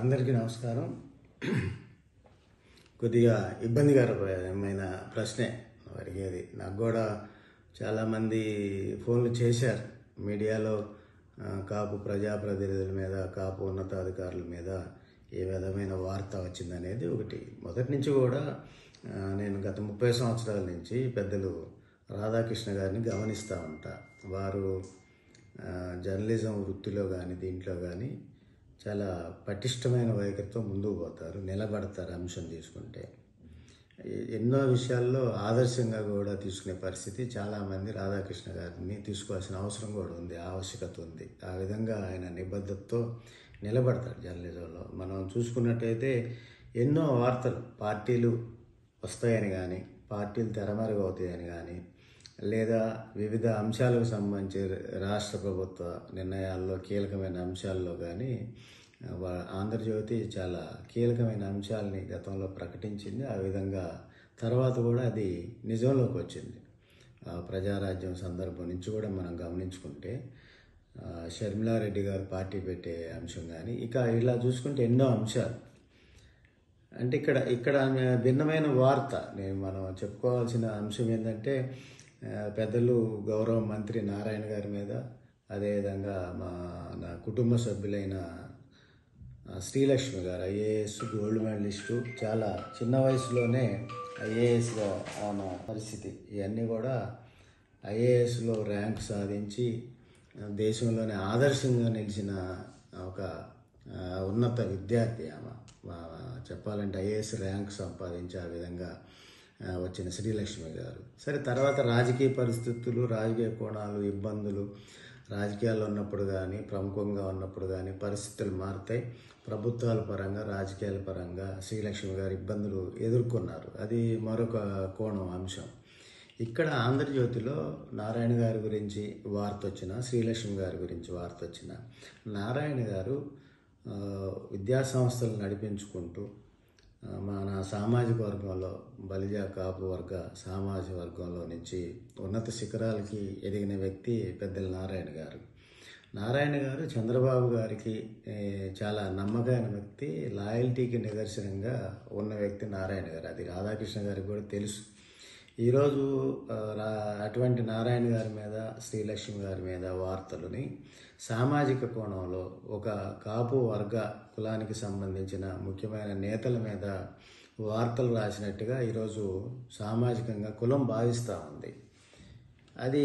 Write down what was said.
అందరికీ నమస్కారం. కొద్దిగా ఇబ్బందికరమైన ప్రశ్నే అడిగేది. నాకు కూడా చాలామంది ఫోన్లు చేశారు. మీడియాలో కాపు ప్రజాప్రతినిధుల మీద, కాపు ఉన్నతాధికారుల మీద ఏ విధమైన వార్త వచ్చిందనేది ఒకటి. మొదటి నుంచి కూడా నేను గత 30 సంవత్సరాల నుంచి పెద్దలు రాధాకృష్ణ గారిని గమనిస్తూ ఉంటా. వారు జర్నలిజం వృత్తిలో కానీ దీంట్లో కానీ చాలా పటిష్టమైన వైఖరితో ముందుకు పోతారు, నిలబడతారు. అంశం తీసుకుంటే ఎన్నో విషయాల్లో ఆదర్శంగా కూడా తీసుకునే పరిస్థితి చాలామంది రాధాకృష్ణ గారిని తీసుకోవాల్సిన అవసరం కూడా ఉంది, ఆవశ్యకత ఉంది. ఆ విధంగా ఆయన నిబద్ధతతో నిలబడతాడు జర్నలిజంలో. మనం చూసుకున్నట్టయితే ఎన్నో వార్తలు పార్టీలు వస్తాయని కానీ, పార్టీలు తెరమరుగవుతాయని కానీ, లేదా వివిధ అంశాలకు సంబంధించి రాష్ట్ర ప్రభుత్వ నిర్ణయాల్లో కీలకమైన అంశాల్లో కానీ ఆంధ్రజ్యోతి చాలా కీలకమైన అంశాలని గతంలో ప్రకటించింది. ఆ విధంగా తర్వాత కూడా అది నిజంలోకి వచ్చింది. ప్రజారాజ్యం సందర్భం నుంచి కూడా మనం గమనించుకుంటే షర్మిలారెడ్డి గారు పార్టీ పెట్టే అంశం కానీ, ఇక ఇలా చూసుకుంటే ఎన్నో అంశాలు. అంటే ఇక్కడ భిన్నమైన వార్త మనం చెప్పుకోవాల్సిన అంశం ఏంటంటే, పెద్దలు గౌరవ మంత్రి నారాయణ గారి మీద, అదేవిధంగా నా కుటుంబ సభ్యులైన శ్రీలక్ష్మి గారు ఐఏఎస్ గోల్డ్ మెడలిస్టు, చాలా చిన్న వయసులోనే ఐఏఎస్గా ఆమె పరిస్థితి. ఇవన్నీ కూడా ఐఏఎస్లో ర్యాంక్ సాధించి దేశంలోనే ఆదర్శంగా నిలిచిన ఒక ఉన్నత విద్యార్థి ఆమె. చెప్పాలంటే ఐఏఎస్ ర్యాంక్ సంపాదించి ఆ విధంగా వచ్చిన శ్రీలక్ష్మి గారు. సరే, తర్వాత రాజకీయ పరిస్థితులు, రాజకీయ కోణాలు, ఇబ్బందులు రాజకీయాల్లో ఉన్నప్పుడు కానీ, ప్రముఖంగా ఉన్నప్పుడు కానీ పరిస్థితులు మారుతాయి. ప్రభుత్వాల పరంగా, రాజకీయాల పరంగా శ్రీలక్ష్మి గారు ఇబ్బందులు ఎదుర్కొన్నారు. అది మరొక కోణం అంశం. ఇక్కడ ఆంధ్రజ్యోతిలో నారాయణ గారి గురించి వార్త వచ్చిన, శ్రీలక్ష్మి గారి గురించి వార్త వచ్చిన, నారాయణ గారు విద్యా సంస్థలు నడిపించుకుంటూ మన సామాజిక వర్గంలో, బలిజ కాపు వర్గ సామాజిక వర్గంలో నుంచి ఉన్నత శిఖరాలకి ఎదిగిన వ్యక్తి పెద్దల నారాయణ గారు. నారాయణ గారు చంద్రబాబు గారికి చాలా నమ్మకమైన వ్యక్తి, లాయల్టీకి నిదర్శనంగా ఉన్న వ్యక్తి నారాయణ గారు. అది రాధాకృష్ణ గారికి కూడా తెలుసు. ఈరోజు అటువంటి నారాయణ గారి మీద, శ్రీలక్ష్మి గారి మీద వార్తలని సామాజిక కోణంలో ఒక కాపు వర్గ కులానికి సంబంధించిన ముఖ్యమైన నేతల మీద వార్తలు రాసినట్టుగా ఈరోజు సామాజికంగా కులం భావిస్తూ ఉంది. అది